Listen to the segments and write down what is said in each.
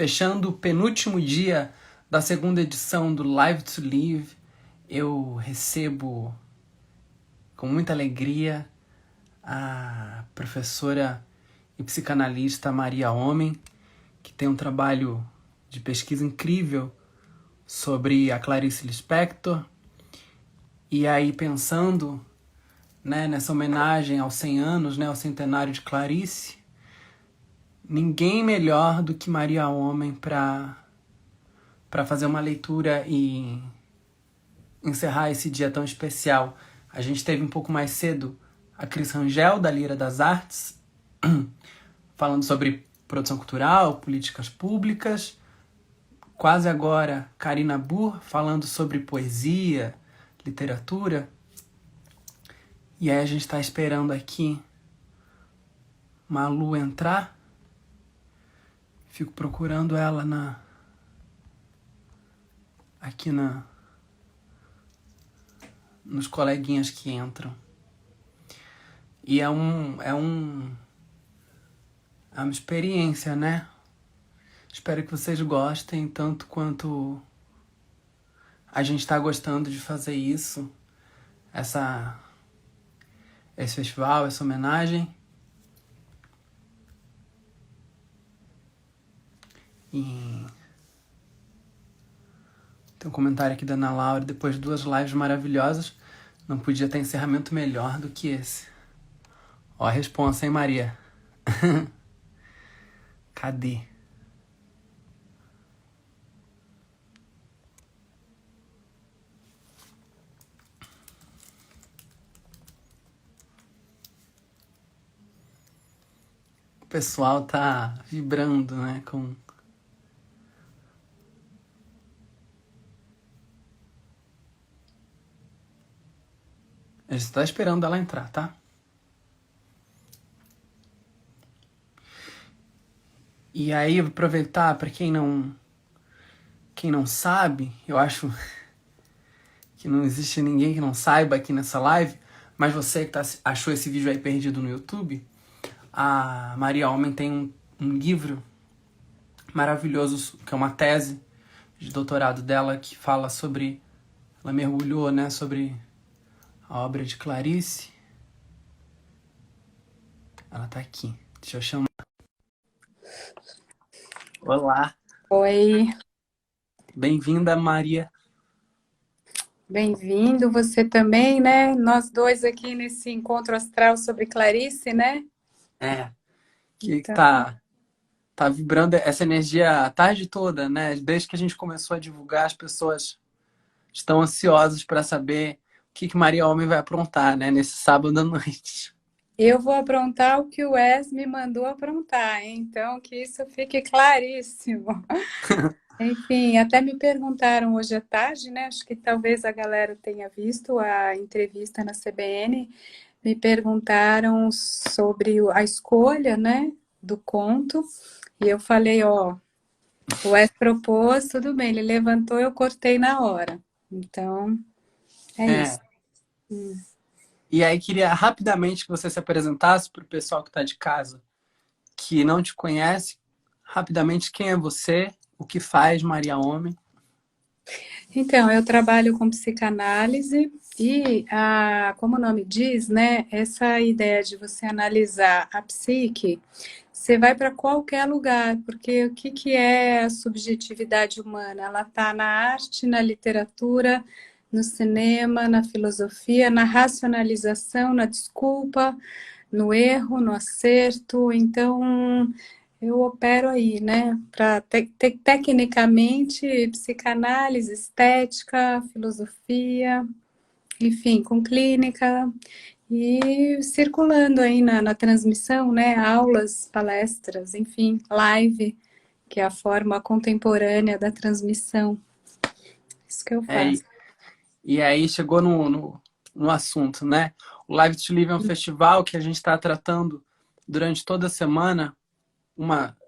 Fechando o penúltimo dia da segunda edição do Live to Live, eu recebo com muita alegria a professora e psicanalista Maria Homem, que tem um trabalho de pesquisa incrível sobre a Clarice Lispector. E aí, pensando, né, nessa homenagem aos 100 anos, né, ao centenário de Clarice, ninguém melhor do que Maria Homem para fazer uma leitura e encerrar esse dia tão especial. A gente teve um pouco mais cedo a Cris Rangel, da Lira das Artes, falando sobre produção cultural, políticas públicas. Quase agora, Karina Burr, falando sobre poesia, literatura. E aí a gente está esperando aqui Malu entrar. Fico procurando ela aqui nos coleguinhas que entram. E é uma experiência, né? Espero que vocês gostem tanto quanto a gente está gostando de fazer isso. Esse festival, essa homenagem. E tem um comentário aqui da Ana Laura. Depois de 2 lives maravilhosas, não podia ter encerramento melhor do que esse. Ó a responsa, hein, Maria? Cadê? O pessoal tá vibrando, né, com... A gente tá esperando ela entrar, tá? E aí, vou aproveitar, para quem não sabe, eu acho que não existe ninguém que não saiba aqui nessa live, mas você que achou esse vídeo aí perdido no YouTube, a Maria Homem tem um livro maravilhoso, que é uma tese de doutorado dela, que fala sobre... Ela mergulhou, né, sobre a obra de Clarice. Ela tá aqui. Deixa eu chamar. Olá. Oi. Bem-vinda, Maria. Bem-vindo, você também, né? Nós dois aqui nesse encontro astral sobre Clarice, né? Que Então, tá vibrando essa energia a tarde toda, né? Desde que a gente começou a divulgar, as pessoas estão ansiosas para saber o que Maria Homem vai aprontar, né? Nesse sábado à noite. eu vou aprontar o que o Wes me mandou aprontar, hein? Então, que isso fique claríssimo. Enfim, até me perguntaram hoje à tarde, né? Acho que talvez a galera tenha visto a entrevista na CBN. Me perguntaram sobre a escolha, né, do conto. E eu falei, ó, o Wes propôs, tudo bem, ele levantou, eu cortei na hora. Então, é isso. E aí queria rapidamente que você se apresentasse para o pessoal que está de casa, que não te conhece, rapidamente quem é você, o que faz Maria Homem. Então, eu trabalho com psicanálise e, como o nome diz, né, essa ideia de você analisar a psique, você vai para qualquer lugar, porque o que é a subjetividade humana? Ela está na arte, na literatura, no cinema, na filosofia, na racionalização, na desculpa, no erro, no acerto. Então, eu opero aí, né? Tecnicamente, psicanálise, estética, filosofia, enfim, com clínica e circulando aí na transmissão, né? Aulas, palestras, enfim, live, que é a forma contemporânea da transmissão. Isso que eu faço. E aí chegou no assunto, né? O Live to Live é um festival que a gente está tratando durante toda a semana,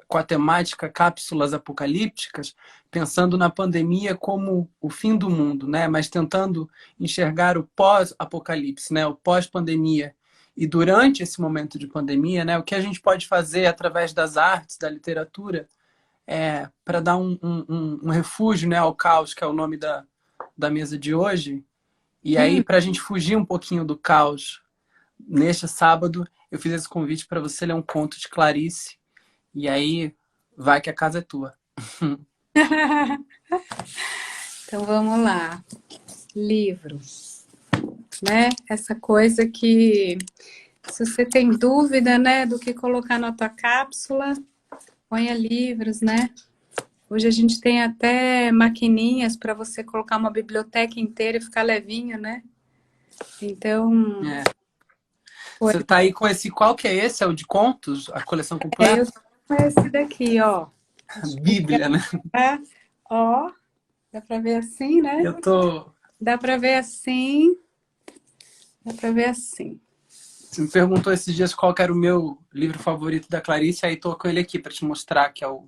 com a temática cápsulas apocalípticas, pensando na pandemia como o fim do mundo, né? Mas tentando enxergar o pós-apocalipse, né? O pós-pandemia. E durante esse momento de pandemia, né? O que a gente pode fazer através das artes, da literatura, para dar um refúgio, né, ao caos, que é o nome da mesa de hoje. E aí, Hum. para a gente fugir um pouquinho do caos, neste sábado, eu fiz esse convite para você ler um conto de Clarice. E aí, vai que a casa é tua. Então vamos lá. Livros, né? Essa coisa que, se você tem dúvida, né, do que colocar na tua cápsula, ponha livros, né? Hoje a gente tem até maquininhas para você colocar uma biblioteca inteira e ficar levinho, né? Então, É. foi. Você tá aí com esse. Qual que é esse? É o de contos? A coleção Eu completa? tô com esse daqui, ó. Deixa eu Bíblia, né? pegar. Ó, dá para ver assim, né? Eu tô. Dá para ver assim, dá para ver assim. Você me perguntou esses dias qual que era o meu livro favorito da Clarice, aí tô com ele aqui para te mostrar, que é o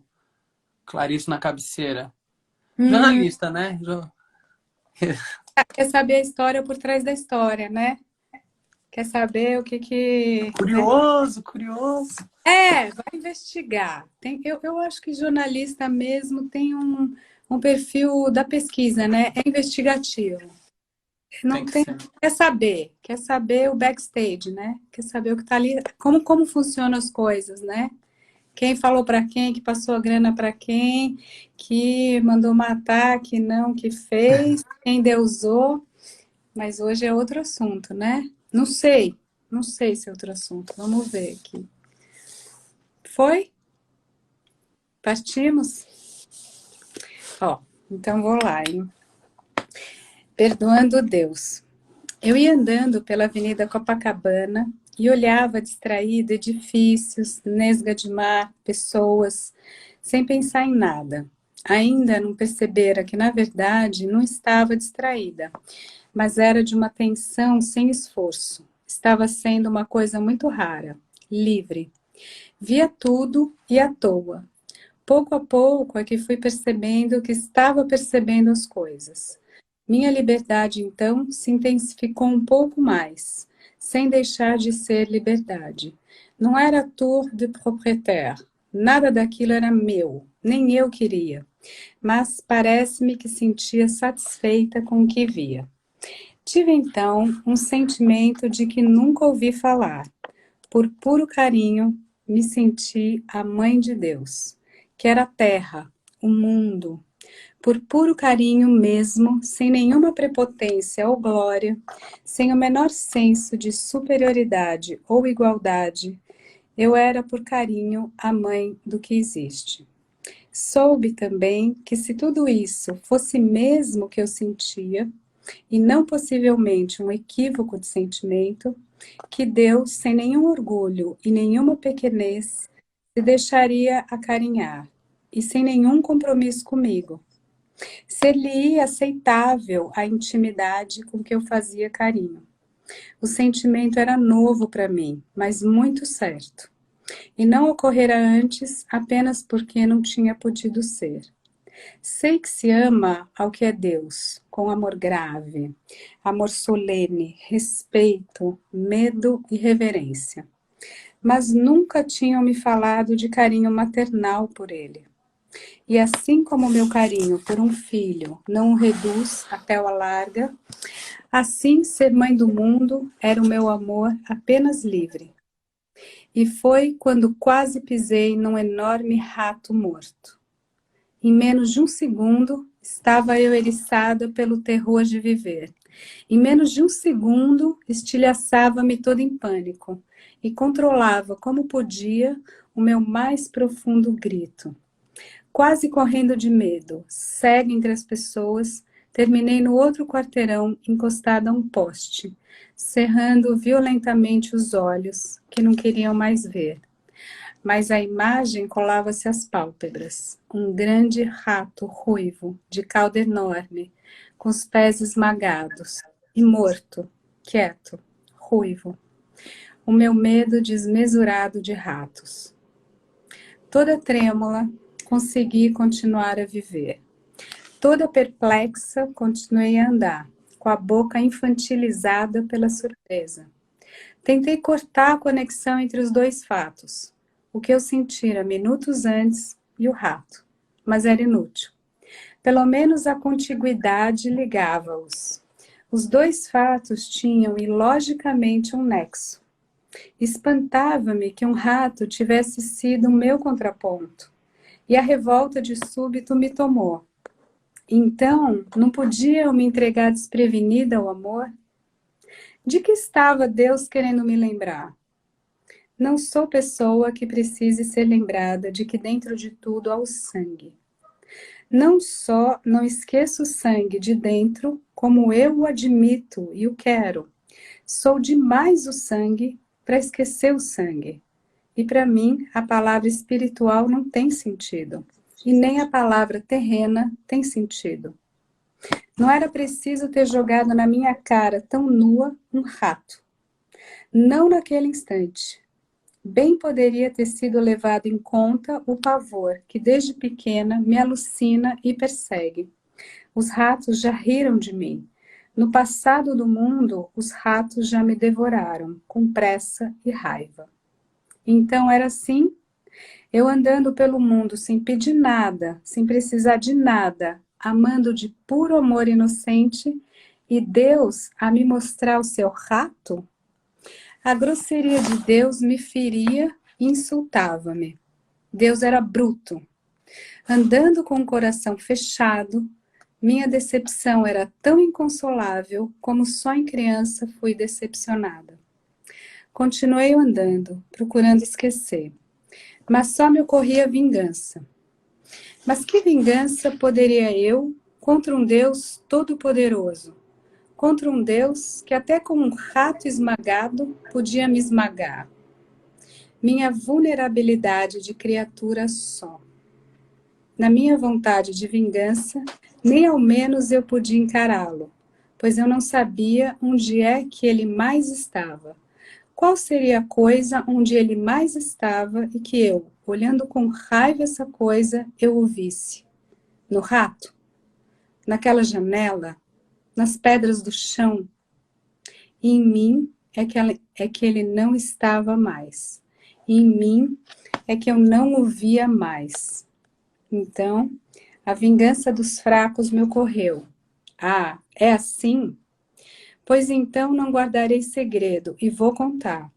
Clarice na cabeceira. Hum, Jornalista, né? quer saber a história por trás da história, né? Quer saber o que, né? Curioso, curioso. Vai investigar. Eu acho que jornalista mesmo tem um perfil da pesquisa, né? É investigativo. Tem Não que tem, ser. quer saber o backstage, né? Quer saber o que tá ali, como funcionam as coisas, né? Quem falou para quem, que passou a grana para quem, que mandou matar, que não, que fez, quem deusou. Mas hoje é outro assunto, né? Não sei se é outro assunto. Vamos ver aqui. Foi? Partimos? Ó, então vou lá, hein? Perdoando Deus. Eu ia andando pela Avenida Copacabana e olhava distraída edifícios, nesga de mar, pessoas, sem pensar em nada. Ainda não percebera que, na verdade, não estava distraída, mas era de uma tensão sem esforço. Estava sendo uma coisa muito rara, livre. Via tudo e à toa. Pouco a pouco é que fui percebendo que estava percebendo as coisas. Minha liberdade, então, se intensificou um pouco mais, sem deixar de ser liberdade. Não era tour de propriétaire, nada daquilo era meu, nem eu queria, mas parece-me que sentia satisfeita com o que via. Tive então um sentimento de que nunca ouvi falar. Por puro carinho, me senti a mãe de Deus, que era a terra, o mundo. Por puro carinho mesmo, sem nenhuma prepotência ou glória, sem o menor senso de superioridade ou igualdade, eu era por carinho a mãe do que existe. Soube também que se tudo isso fosse mesmo o que eu sentia, e não possivelmente um equívoco de sentimento, que Deus, sem nenhum orgulho e nenhuma pequenez, se deixaria acarinhar, e sem nenhum compromisso comigo. Ser-lhe aceitável a intimidade com que eu fazia carinho. O sentimento era novo para mim, mas muito certo. E não ocorrera antes apenas porque não tinha podido ser. Sei que se ama ao que é Deus, com amor grave, amor solene, respeito, medo e reverência. Mas nunca tinham me falado de carinho maternal por ele. E assim como o meu carinho por um filho não o reduz até o alarga, assim ser mãe do mundo era o meu amor apenas livre. E foi quando quase pisei num enorme rato morto. Em menos de um segundo, estava eu eriçada pelo terror de viver. Em menos de um segundo, estilhaçava-me toda em pânico e controlava como podia o meu mais profundo grito. Quase correndo de medo, cega entre as pessoas, terminei no outro quarteirão, encostada a um poste, cerrando violentamente os olhos, que não queriam mais ver. Mas a imagem colava-se às pálpebras. Um grande rato ruivo, de cauda enorme, com os pés esmagados, e morto, quieto, ruivo. O meu medo desmesurado de ratos. Toda trêmula, consegui continuar a viver. Toda perplexa, continuei a andar, com a boca infantilizada pela surpresa. Tentei cortar a conexão entre os dois fatos, o que eu sentira minutos antes e o rato. mas era inútil. Pelo menos a contiguidade ligava-os. Os dois fatos tinham ilogicamente um nexo. Espantava-me que um rato tivesse sido o meu contraponto, e a revolta de súbito me tomou. Então, não podia eu me entregar desprevenida ao amor? De que estava Deus querendo me lembrar? Não sou pessoa que precise ser lembrada de que dentro de tudo há o sangue. Não só não esqueço o sangue de dentro, como eu o admito e o quero. Sou demais o sangue para esquecer o sangue. E para mim, a palavra espiritual não tem sentido. E nem a palavra terrena tem sentido. Não era preciso ter jogado na minha cara tão nua um rato. Não naquele instante. Bem poderia ter sido levado em conta o pavor que desde pequena me alucina e persegue. Os ratos já riram de mim. No passado do mundo, os ratos já me devoraram, com pressa e raiva. Então era assim, eu andando pelo mundo sem pedir nada, sem precisar de nada, amando de puro amor inocente, e Deus a me mostrar o seu rato? A grosseria de Deus me feria e insultava-me. Deus era bruto. Andando com o coração fechado, minha decepção era tão inconsolável como só em criança fui decepcionada. Continuei andando, procurando esquecer, mas só me ocorria vingança. Mas que vingança poderia eu contra um Deus todo-poderoso? Contra um Deus que até com um rato esmagado podia me esmagar. Minha vulnerabilidade de criatura só. Na minha vontade de vingança, nem ao menos eu podia encará-lo, pois eu não sabia onde é que ele mais estava. Qual seria a coisa onde ele mais estava e que eu, olhando com raiva essa coisa, eu o visse? No rato? Naquela janela? Nas pedras do chão? E em mim é que ele não estava mais. E em mim é que eu não o via mais. Então, a vingança dos fracos me ocorreu. Ah, é assim? Pois então não guardarei segredo e vou contar.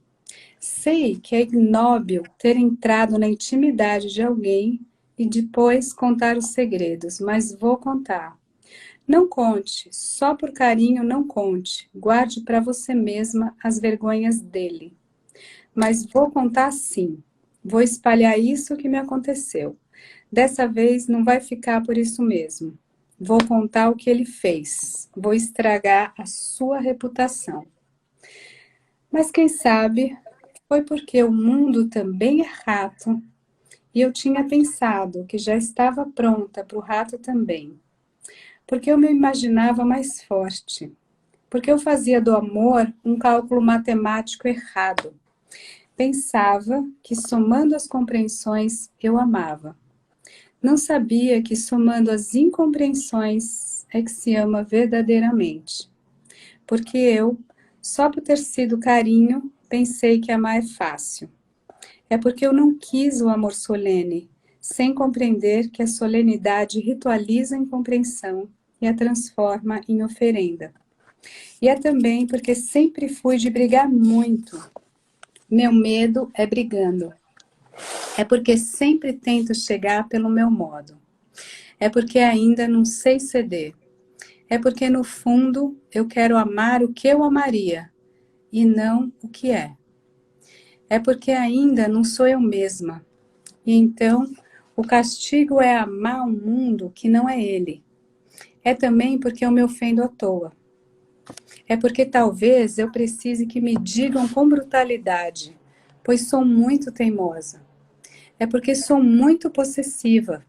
Sei que é ignóbil ter entrado na intimidade de alguém e depois contar os segredos, mas vou contar. Não conte, só por carinho não conte. Guarde para você mesma as vergonhas dele. Mas vou contar sim. Vou espalhar isso que me aconteceu. Dessa vez não vai ficar por isso mesmo. Vou contar o que ele fez. Vou estragar a sua reputação. Mas quem sabe foi porque o mundo também é rato e eu tinha pensado que já estava pronta para o rato também. Porque eu me imaginava mais forte. Porque eu fazia do amor um cálculo matemático errado. Pensava que somando as compreensões eu amava. Não sabia que somando as incompreensões é que se ama verdadeiramente. Porque eu, só por ter sido carinho, pensei que amar é fácil. É porque eu não quis o amor solene, sem compreender que a solenidade ritualiza a incompreensão e a transforma em oferenda. E é também porque sempre fui de brigar muito. Meu medo é brigando. É porque sempre tento chegar pelo meu modo. É porque ainda não sei ceder. É porque no fundo eu quero amar o que eu amaria e não o que é. É porque ainda não sou eu mesma. E então o castigo é amar um mundo que não é ele. É também porque eu me ofendo à toa. É porque talvez eu precise que me digam com brutalidade, pois sou muito teimosa. É porque sou muito possessiva.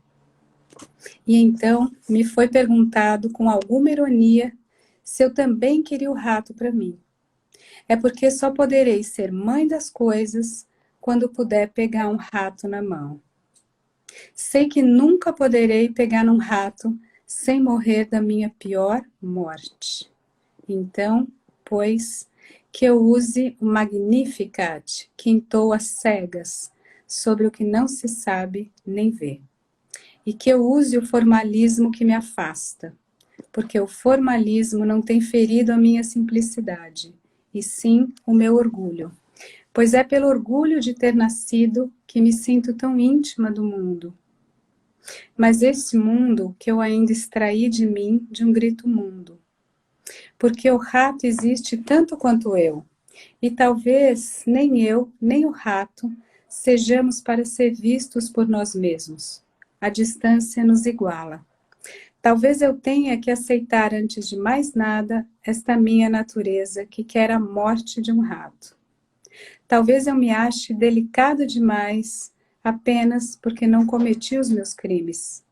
E então me foi perguntado com alguma ironia se eu também queria o rato para mim. É porque só poderei ser mãe das coisas quando puder pegar um rato na mão. Sei que nunca poderei pegar num rato sem morrer da minha pior morte. Então, pois, que eu use o Magnificat, que entoa cegas sobre o que não se sabe nem vê. e que eu use o formalismo que me afasta, porque o formalismo não tem ferido a minha simplicidade, e sim o meu orgulho. Pois é pelo orgulho de ter nascido que me sinto tão íntima do mundo. Mas esse mundo que eu ainda extraí de mim de um grito mundo. Porque o rato existe tanto quanto eu, e talvez nem eu, nem o rato, sejamos para ser vistos por nós mesmos. A distância nos iguala. Talvez eu tenha que aceitar antes de mais nada esta minha natureza que quer a morte de um rato. Talvez eu me ache delicada demais apenas porque não cometi os meus crimes.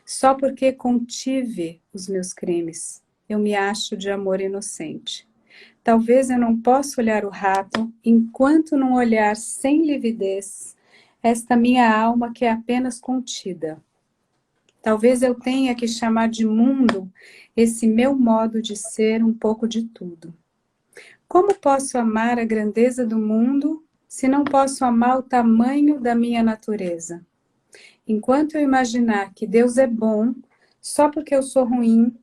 Só porque contive os meus crimes, eu me acho de amor inocente. Talvez eu não possa olhar o rato enquanto não olhar sem lividez esta minha alma que é apenas contida. Talvez eu tenha que chamar de mundo esse meu modo de ser um pouco de tudo. Como posso amar a grandeza do mundo se não posso amar o tamanho da minha natureza? Enquanto eu imaginar que Deus é bom, só porque eu sou ruim,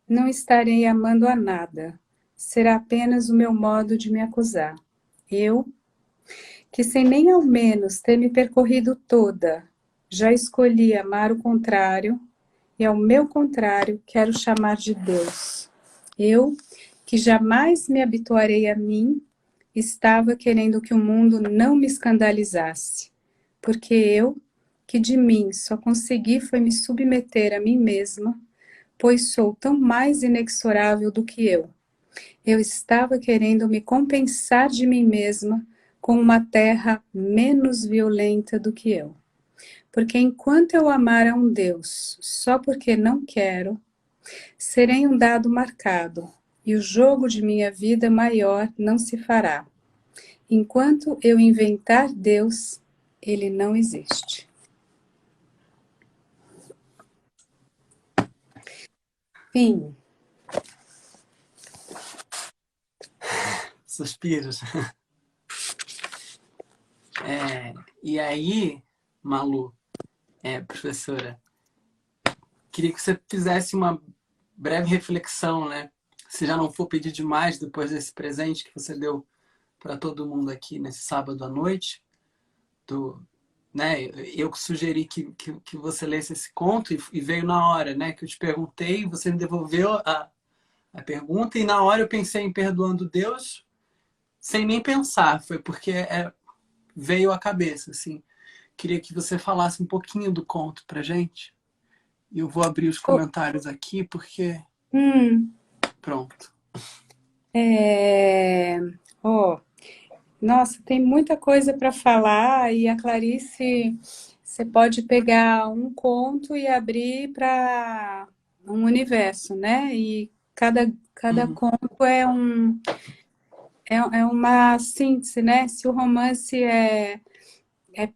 não estarei amando a nada. Será apenas o meu modo de me acusar. Eu, que sem nem ao menos ter me percorrido toda, já escolhi amar o contrário, e ao meu contrário quero chamar de Deus. Eu, que jamais me habituarei a mim, estava querendo que o mundo não me escandalizasse, porque eu, que de mim só consegui foi me submeter a mim mesma, pois sou tão mais inexorável do que eu. Eu estava querendo me compensar de mim mesma com uma terra menos violenta do que eu. Porque enquanto eu amar a um Deus só porque não quero, serei um dado marcado, e o jogo de minha vida maior não se fará. Enquanto eu inventar Deus, ele não existe. Fim. Suspiros. E aí, Malu, professora, queria que você fizesse uma breve reflexão, né? Se já não for pedir demais depois desse presente que você deu para todo mundo aqui nesse sábado à noite, né? Eu sugeri que você lesse esse conto e veio na hora, né? Que eu te perguntei, você me devolveu a pergunta e na hora eu pensei em Perdoando Deus sem nem pensar, foi porque veio à cabeça, assim. Queria que você falasse um pouquinho do conto pra gente. E eu vou abrir os comentários aqui porque... Pronto. Nossa, tem muita coisa para falar e a Clarice, você pode pegar um conto e abrir para um universo, né? E cada conto é uma síntese, né? Se o romance é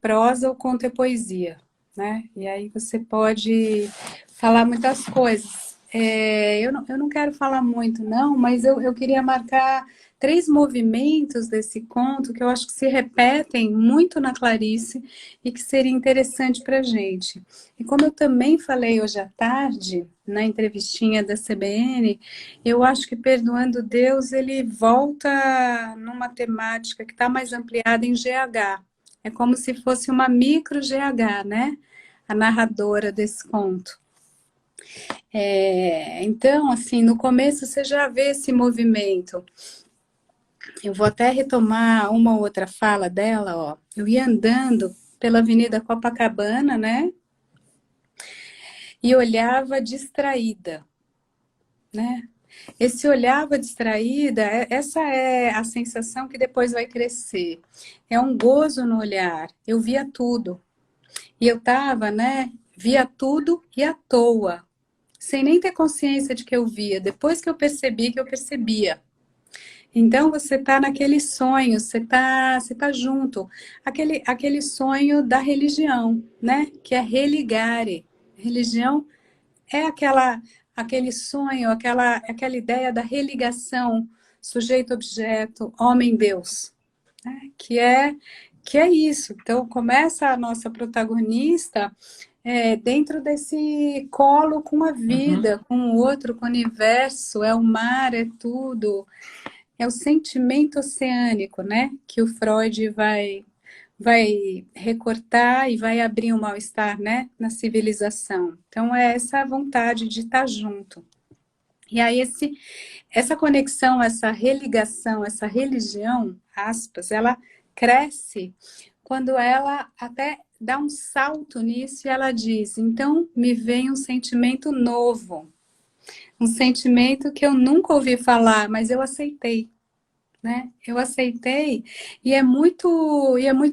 prosa, o conto é poesia, né? E aí você pode falar muitas coisas. Eu não quero falar muito, não, mas eu queria marcar 3 movimentos desse conto que eu acho que se repetem muito na Clarice e que seria interessante para a gente. E como eu também falei hoje à tarde, na entrevistinha da CBN, eu acho que Perdoando Deus, ele volta numa temática que está mais ampliada em GH. É como se fosse uma micro GH, né? A narradora desse conto. Então, assim, no começo você já vê esse movimento. Eu vou até retomar uma outra fala dela, ó. Eu ia andando pela Avenida Copacabana, né? E olhava distraída, né? Esse olhava distraída, essa é a sensação que depois vai crescer. É um gozo no olhar. Eu via tudo. E eu tava, né? Via tudo e à toa. Sem nem ter consciência de que eu via. Depois que eu percebi que eu percebia. Então, você está naquele sonho, você tá junto. Aquele sonho da religião, né? Que é religare. Religião é aquele sonho, aquela ideia da religação sujeito-objeto, homem-deus, né? Que é isso. Então, começa a nossa protagonista dentro desse colo com a Uhum. vida, com o outro, com o universo, é o mar, é tudo. É o sentimento oceânico, né? Que o Freud vai recortar e vai abrir um mal-estar, né? Na civilização. Então, é essa vontade de estar junto. E aí, essa conexão, essa religação, essa religião, aspas, ela cresce quando ela até dá um salto nisso e ela diz: então me vem um sentimento novo, um sentimento que eu nunca ouvi falar, mas eu aceitei. Né? Eu aceitei e é muito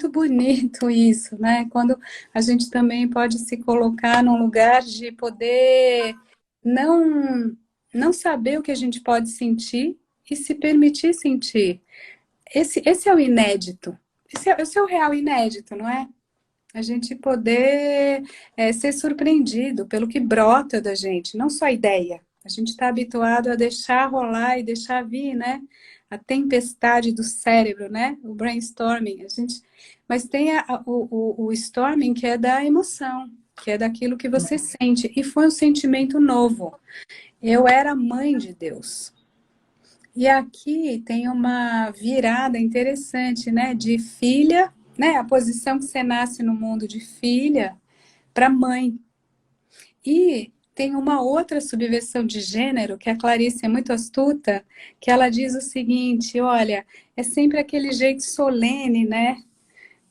bonito isso, né? Quando a gente também pode se colocar num lugar de poder não não saber o que a gente pode sentir e se permitir sentir. Esse é o inédito. Esse é o real inédito, não é? A gente poder ser surpreendido pelo que brota da gente, não só a ideia. A gente está habituado a deixar rolar e deixar vir, né? A tempestade do cérebro, né? O brainstorming. Mas tem o storming que é da emoção, que é daquilo que você sente. E foi um sentimento novo. Eu era mãe de Deus. E aqui tem uma virada interessante, né? De filha, né? A posição que você nasce no mundo de filha para mãe. E tem uma outra subversão de gênero, que a Clarice é muito astuta, que ela diz o seguinte: olha, é sempre aquele jeito solene, né?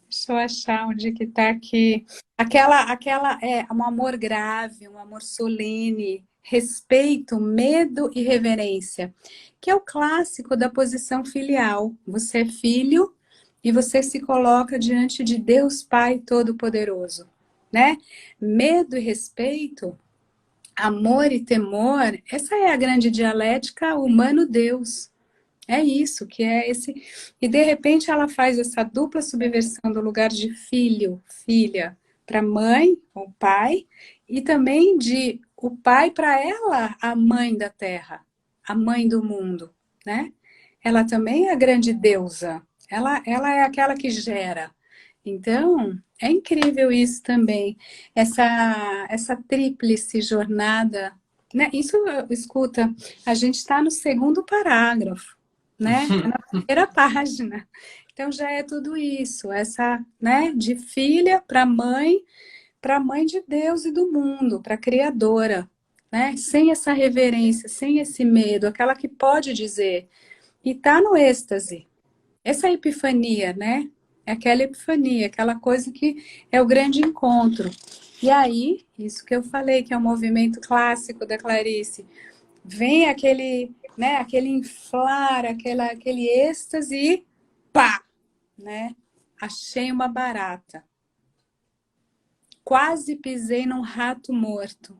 Deixa eu achar onde que está aqui. Aquela é um amor grave, um amor solene, respeito, medo e reverência, que é o clássico da posição filial. Você é filho e você se coloca diante de Deus Pai Todo-Poderoso, né? Medo e respeito, amor e temor, essa é a grande dialética humano-Deus. É isso, que é esse. E de repente ela faz essa dupla subversão do lugar de filho, filha, para mãe ou pai, e também de o pai para ela, a mãe da terra, a mãe do mundo, né? Ela também é a grande deusa, ela é aquela que gera. Então, é incrível isso também, essa tríplice jornada, né? Isso, escuta, a gente está no segundo parágrafo, né? Tá na primeira página. Então já é tudo isso, essa, né, de filha para mãe de Deus e do mundo, para criadora, né? Sem essa reverência, sem esse medo, aquela que pode dizer e tá no êxtase. Essa epifania, né? É aquela epifania, aquela coisa que é o grande encontro. E aí, isso que eu falei, que é um movimento clássico da Clarice, vem aquele, né, aquele inflar, aquele êxtase e pá, né? Achei uma barata. Quase pisei num rato morto,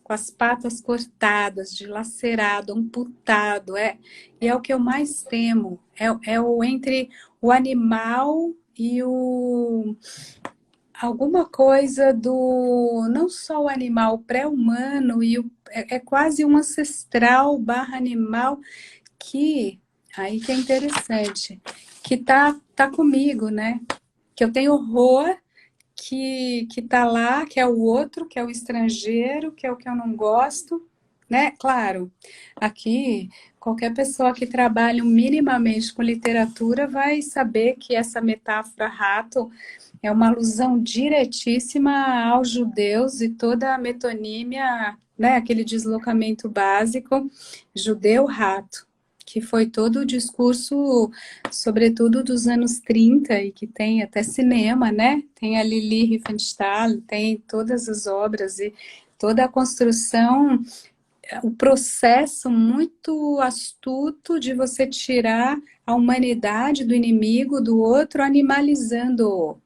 com as patas cortadas, dilacerado, amputado. E é o que eu mais temo. É o entre o animal e o alguma coisa do não só o animal pré-humano e é quase um ancestral barra animal que aí que é interessante, que tá comigo, né? Que eu tenho horror, que tá lá, que é o outro, que é o estrangeiro, que é o que eu não gosto, né? Claro, aqui qualquer pessoa que trabalhe minimamente com literatura vai saber que essa metáfora rato é uma alusão diretíssima aos judeus e toda a metonímia, né, aquele deslocamento básico judeu-rato, que foi todo o discurso, sobretudo dos anos 30, e que tem até cinema, né? Tem a Lili Riefenstahl, tem todas as obras e toda a construção, o processo muito astuto de você tirar a humanidade do inimigo, do outro, animalizando-o,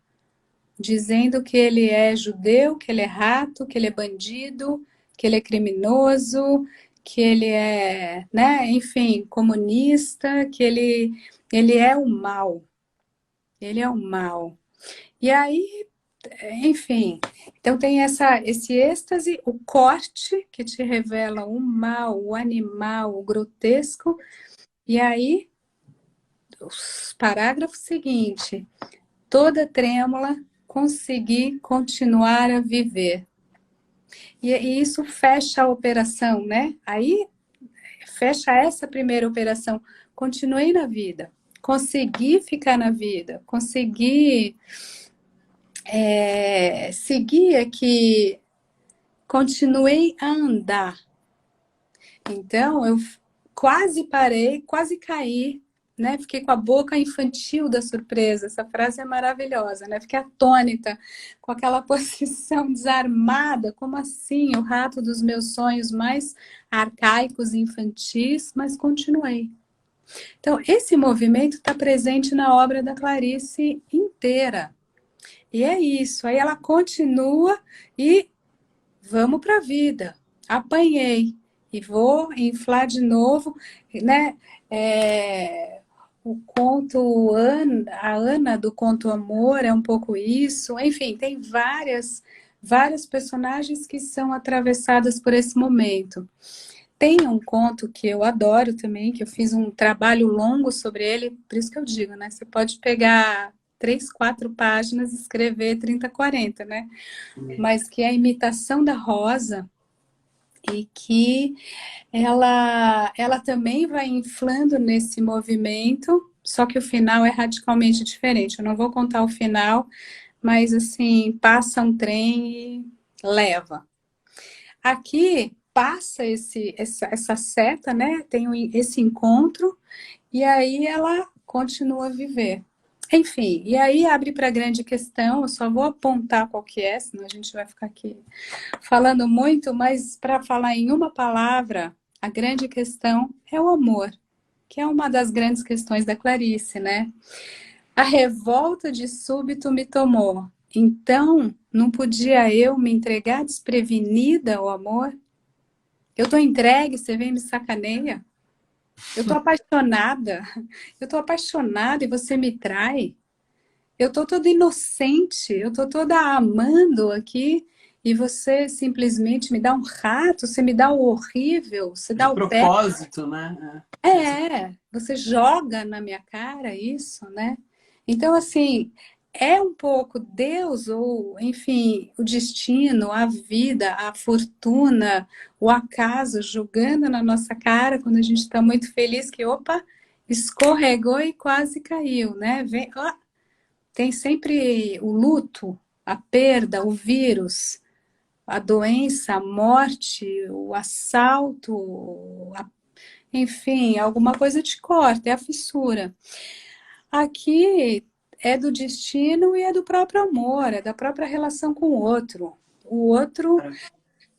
dizendo que ele é judeu, que ele é rato, que ele é bandido, que ele é criminoso, que ele é, né, enfim, comunista, que ele é o mal. Ele é o mal. E aí, enfim, então tem esse êxtase, o corte que te revela o mal, o animal, o grotesco, e aí, o parágrafo seguinte, toda trêmula, consegui continuar a viver. E isso fecha a operação, né? Aí fecha essa primeira operação. Continuei na vida, consegui ficar na vida, consegui seguir aqui, continuei a andar. Então, eu quase parei, quase caí, né? Fiquei com a boca infantil da surpresa. Essa frase é maravilhosa, né? Fiquei atônita, com aquela posição desarmada. Como assim? O rato dos meus sonhos mais arcaicos e infantis, mas continuei. Então, esse movimento está presente na obra da Clarice inteira. E é isso. Aí ela continua e vamos para a vida. Apanhei e vou inflar de novo, né? O conto a Ana do conto Amor é um pouco isso. Enfim, tem várias personagens que são atravessadas por esse momento. Tem um conto que eu adoro também, que eu fiz um trabalho longo sobre ele, por isso que eu digo, né? Você pode pegar 3, 4 páginas e escrever 30, 40, né? Mas que é a Imitação da Rosa, e que ela também vai inflando nesse movimento, só que o final é radicalmente diferente. Eu não vou contar o final, mas assim, passa um trem e leva. Aqui passa essa seta, né? Tem esse encontro, e aí ela continua a viver. Enfim, e aí abre para a grande questão, eu só vou apontar qual que é, senão a gente vai ficar aqui falando muito, mas para falar em uma palavra, a grande questão é o amor, que é uma das grandes questões da Clarice, né? A revolta de súbito me tomou, então não podia eu me entregar desprevenida ao amor? Eu tô entregue, você vem e me sacaneia? Eu tô apaixonada e você me trai? Eu tô toda inocente, eu tô toda amando aqui e você simplesmente me dá um rato, você me dá o horrível, você dá De o pé. propósito, né? Você joga na minha cara isso, né? Então, assim, é um pouco Deus, ou, enfim, o destino, a vida, a fortuna, o acaso jogando na nossa cara quando a gente está muito feliz que, opa, escorregou e quase caiu, né? Vem, ó, tem sempre o luto, a perda, o vírus, a doença, a morte, o assalto, enfim, alguma coisa te corta, é a fissura. Aqui é do destino e é do próprio amor, é da própria relação com o outro. O outro,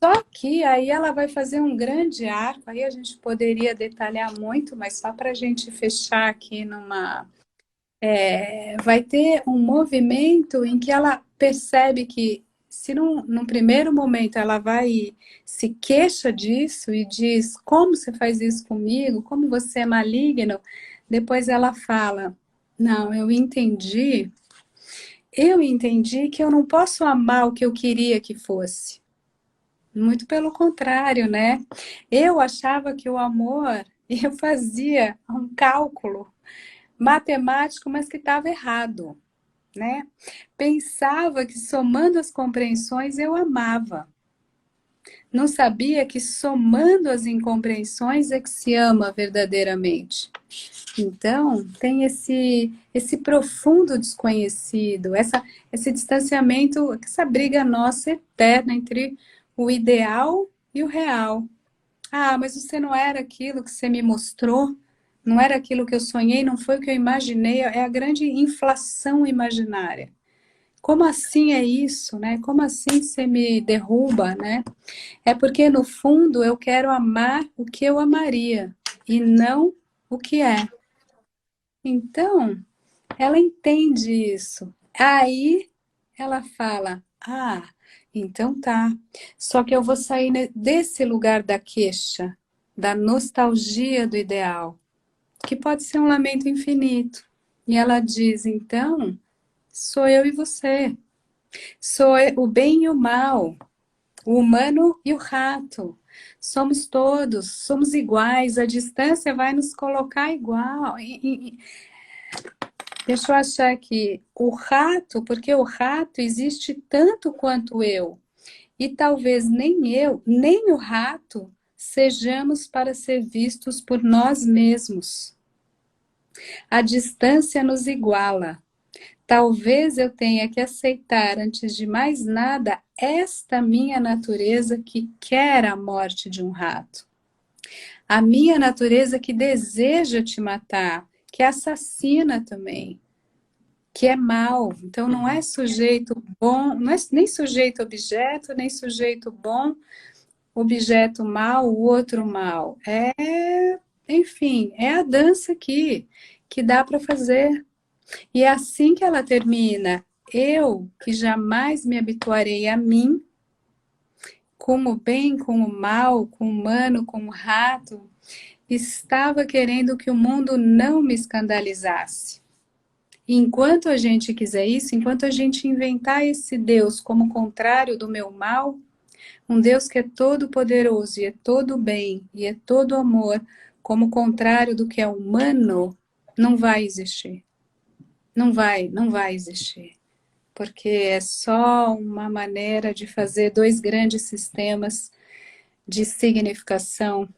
só que aí ela vai fazer um grande arco, aí a gente poderia detalhar muito, mas só para a gente fechar aqui numa vai ter um movimento em que ela percebe que, se num primeiro momento ela vai se queixa disso e diz: como você faz isso comigo? Como você é maligno? Depois ela fala: não, eu entendi que eu não posso amar o que eu queria que fosse. Muito pelo contrário, né? Eu achava que o amor, eu fazia um cálculo matemático, mas que estava errado, né? Pensava que somando as compreensões eu amava. Não sabia que somando as incompreensões é que se ama verdadeiramente. Então, tem esse profundo desconhecido, esse distanciamento, essa briga nossa eterna entre o ideal e o real. Ah, mas você não era aquilo que você me mostrou, não era aquilo que eu sonhei, não foi o que eu imaginei, é a grande inflação imaginária. Como assim é isso, né? Como assim você me derruba, né? É porque no fundo eu quero amar o que eu amaria e não o que é. Então, ela entende isso. Aí ela fala: ah, então tá. Só que eu vou sair desse lugar da queixa, da nostalgia do ideal, que pode ser um lamento infinito. E ela diz: então, sou eu e você. Sou o bem e o mal, o humano e o rato. Somos todos, somos iguais, a distância vai nos colocar igual. Deixa eu achar aqui. O rato, porque o rato existe tanto quanto eu. E talvez nem eu, nem o rato, sejamos para ser vistos por nós mesmos. A distância nos iguala. Talvez eu tenha que aceitar, antes de mais nada, esta minha natureza que quer a morte de um rato. A minha natureza que deseja te matar, que assassina também, que é mal. Então não é sujeito bom, não é nem sujeito objeto, nem sujeito bom, objeto mal, o outro mal. Enfim, é a dança aqui que dá para fazer. E é assim que ela termina. Eu, que jamais me habituarei a mim, com o bem, com o mal, com o humano, com o rato, estava querendo que o mundo não me escandalizasse. E enquanto a gente quiser isso, enquanto a gente inventar esse Deus como contrário do meu mal, um Deus que é todo poderoso e é todo bem e é todo amor, como contrário do que é humano, não vai existir. Não vai existir. Porque é só uma maneira de fazer dois grandes sistemas de significação,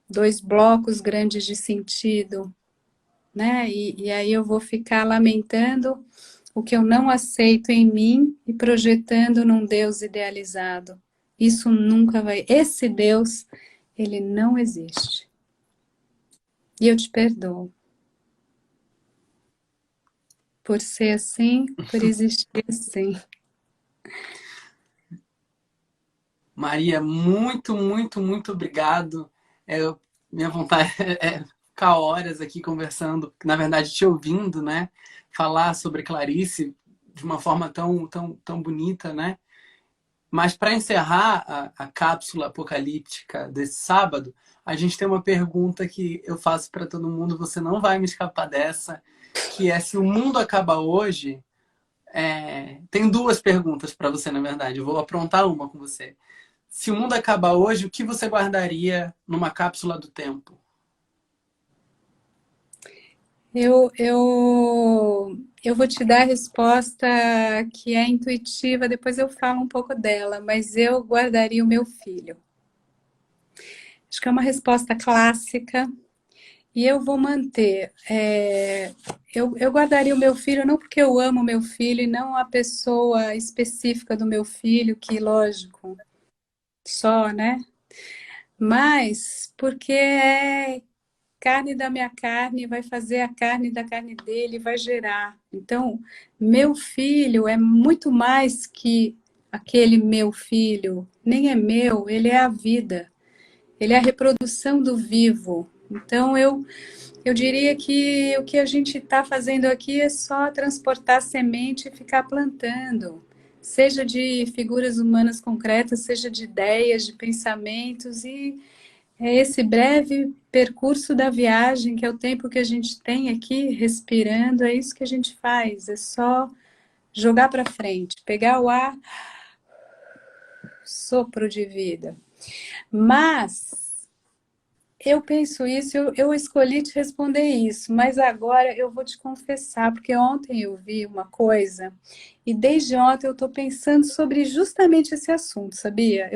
dois blocos grandes de sentido, né? E aí eu vou ficar lamentando o que eu não aceito em mim e projetando num Deus idealizado. Isso nunca vai. Esse Deus, ele não existe. E eu te perdoo por ser assim, por existir assim. Maria, muito, muito, muito obrigado. Minha vontade é ficar horas aqui conversando, na verdade te ouvindo, né? Falar sobre Clarice de uma forma tão, tão, tão bonita, né? Mas para encerrar a cápsula apocalíptica desse sábado, a gente tem uma pergunta que eu faço para todo mundo, você não vai me escapar dessa, que é se o mundo acaba hoje. Tem duas perguntas para você, na verdade. Eu vou aprontar uma com você. Se o mundo acabar hoje, o que você guardaria numa cápsula do tempo? Eu vou te dar a resposta que é intuitiva, depois eu falo um pouco dela, mas eu guardaria o meu filho. Acho que é uma resposta clássica e eu vou manter. Eu guardaria o meu filho não porque eu amo o meu filho e não a pessoa específica do meu filho, que lógico, só, né? Mas porque é carne da minha carne, vai fazer a carne da carne dele, vai gerar. Então, meu filho é muito mais que aquele meu filho, nem é meu, ele é a vida, ele é a reprodução do vivo. Então, eu diria que o que a gente está fazendo aqui é só transportar semente e ficar plantando. Seja de figuras humanas concretas, seja de ideias, de pensamentos, e é esse breve percurso da viagem, que é o tempo que a gente tem aqui respirando, é isso que a gente faz, é só jogar para frente, pegar o ar, sopro de vida. Mas eu penso isso, eu escolhi te responder isso, mas agora eu vou te confessar, porque ontem eu vi uma coisa e desde ontem eu estou pensando sobre justamente esse assunto, sabia?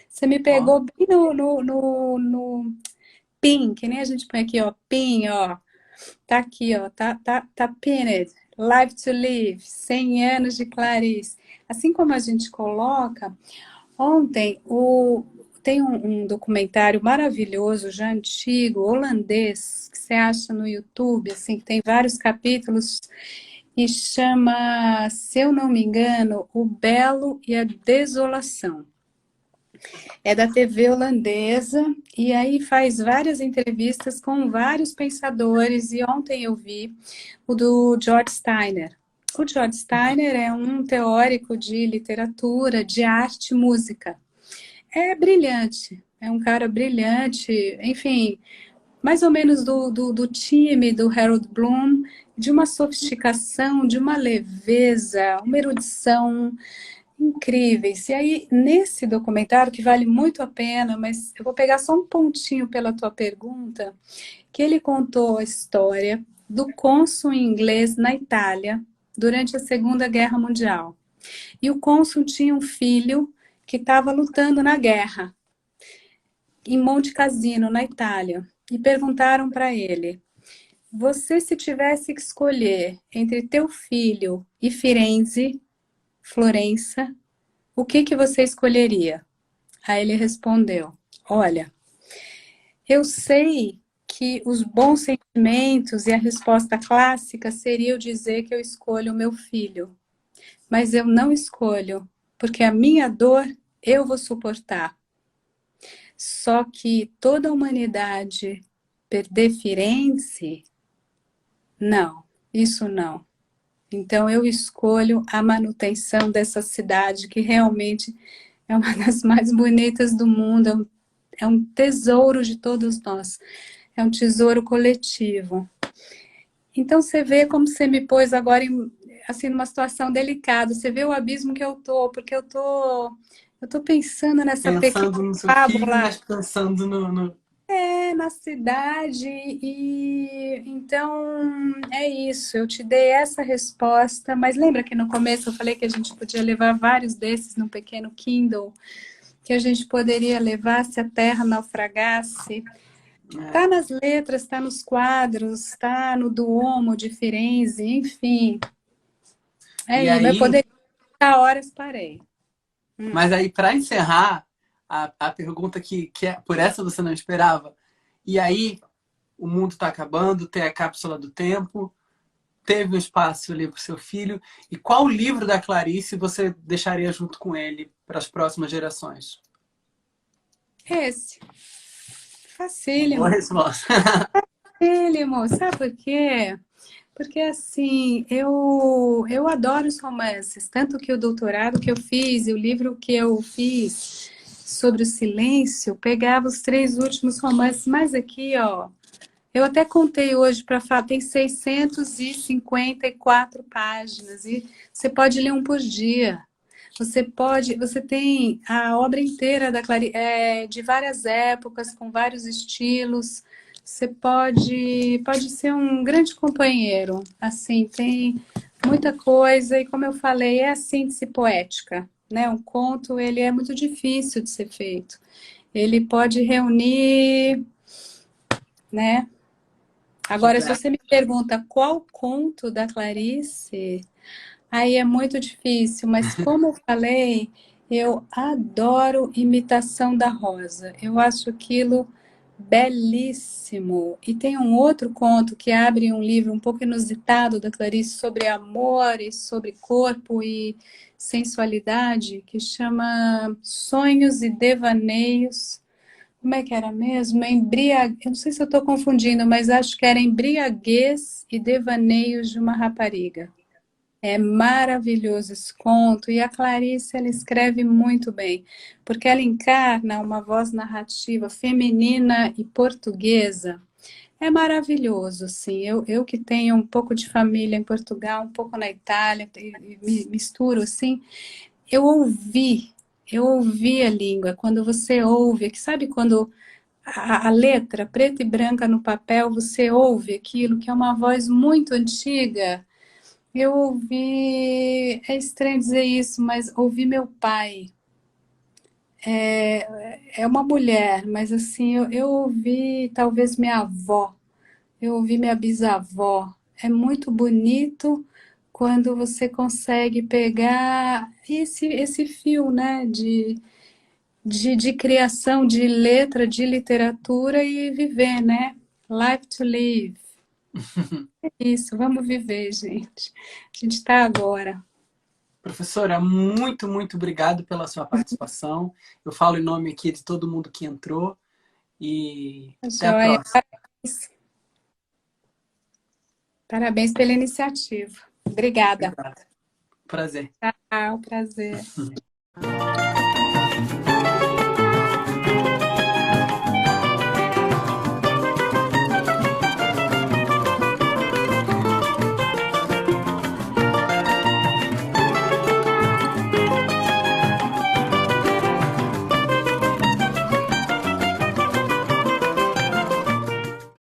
Você me Ó, pegou bem no pin, que nem a gente põe aqui, ó, pin, ó. Tá aqui, ó, tá pinned. Live to Live, 100 anos de Clarice. Assim como a gente coloca, ontem tem um documentário maravilhoso, já antigo, holandês, que você acha no YouTube, assim, que tem vários capítulos, e chama, se eu não me engano, O Belo e a Desolação. É da TV holandesa, e aí faz várias entrevistas com vários pensadores, e ontem eu vi o do George Steiner. O George Steiner é um teórico de literatura, de arte e música. É brilhante, é um cara brilhante, enfim, mais ou menos do time do Harold Bloom, de uma sofisticação, de uma leveza, uma erudição incríveis. E aí, nesse documentário, que vale muito a pena, mas eu vou pegar só um pontinho pela tua pergunta, que ele contou a história do cônsul inglês na Itália durante a Segunda Guerra Mundial. E o cônsul tinha um filho que estava lutando na guerra, em Monte Cassino, na Itália. E perguntaram para ele: você, se tivesse que escolher entre teu filho e Firenze, Florença, o que você escolheria? Aí ele respondeu: olha, eu sei que os bons sentimentos e a resposta clássica seria eu dizer que eu escolho o meu filho, mas eu não escolho, porque a minha dor eu vou suportar. Só que toda a humanidade perder Firenze, não, isso não. Então eu escolho a manutenção dessa cidade, que realmente é uma das mais bonitas do mundo, é um tesouro de todos nós, é um tesouro coletivo. Então você vê como você me pôs agora em, assim, numa situação delicada, você vê o abismo que eu tô, porque eu tô pensando nessa pequena Pensando no seu filho, fábula, mas pensando no... na cidade, e então é isso, eu te dei essa resposta, mas lembra que no começo eu falei que a gente podia levar vários desses no pequeno Kindle, que a gente poderia levar se a terra naufragasse? Tá nas letras, tá nos quadros, tá no Duomo de Firenze, enfim. É E isso, mas aí, poderia ficar horas, parei. mas aí para encerrar, a pergunta que é, por essa você não esperava, e aí o mundo está acabando, tem a cápsula do tempo, teve um espaço ali para o seu filho, e qual livro da Clarice você deixaria junto com ele para as próximas gerações? Esse, Uma boa facílimo. resposta. Facílimo, sabe por quê? Porque assim, eu adoro os romances, tanto que o doutorado que eu fiz e o livro que eu fiz sobre o silêncio pegava os 3 últimos romances, mas aqui, ó, eu até contei hoje para falar, tem 654 páginas e você pode ler um por dia. Você tem a obra inteira da de várias épocas, com vários estilos. Você pode ser um grande companheiro. Assim, tem muita coisa e, como eu falei, é a síntese poética, né? Um conto, ele é muito difícil de ser feito. Ele pode reunir, né? Agora, se você me pergunta qual conto da Clarice, aí é muito difícil, mas como eu falei, eu adoro Imitação da Rosa. Eu acho aquilo belíssimo. E tem um outro conto que abre um livro um pouco inusitado da Clarice sobre amor e sobre corpo e sensualidade, que chama Sonhos e Devaneios. Como é que era mesmo? Eu não sei se eu estou confundindo, mas acho que era Embriaguez e Devaneios de uma Rapariga. É maravilhoso esse conto, e a Clarice, ela escreve muito bem, porque ela encarna uma voz narrativa feminina e portuguesa. É maravilhoso, sim. Eu que tenho um pouco de família em Portugal, um pouco na Itália, e me misturo assim, eu ouvi a língua. Quando você ouve, que sabe quando a letra preta e branca no papel, você ouve aquilo, que é uma voz muito antiga. Eu ouvi, é estranho dizer isso, mas ouvi meu pai. É uma mulher, mas assim, eu ouvi talvez minha avó, eu ouvi minha bisavó. É muito bonito quando você consegue pegar esse fio, né, de criação de letra, de literatura e viver, né? Life to live. É isso, vamos viver, gente. A gente está agora. Professora, muito, muito obrigado pela sua participação. Eu falo em nome aqui de todo mundo que entrou e até a Joia. próxima. Parabéns pela iniciativa. Obrigada. Obrigado. Prazer. Tchau, prazer.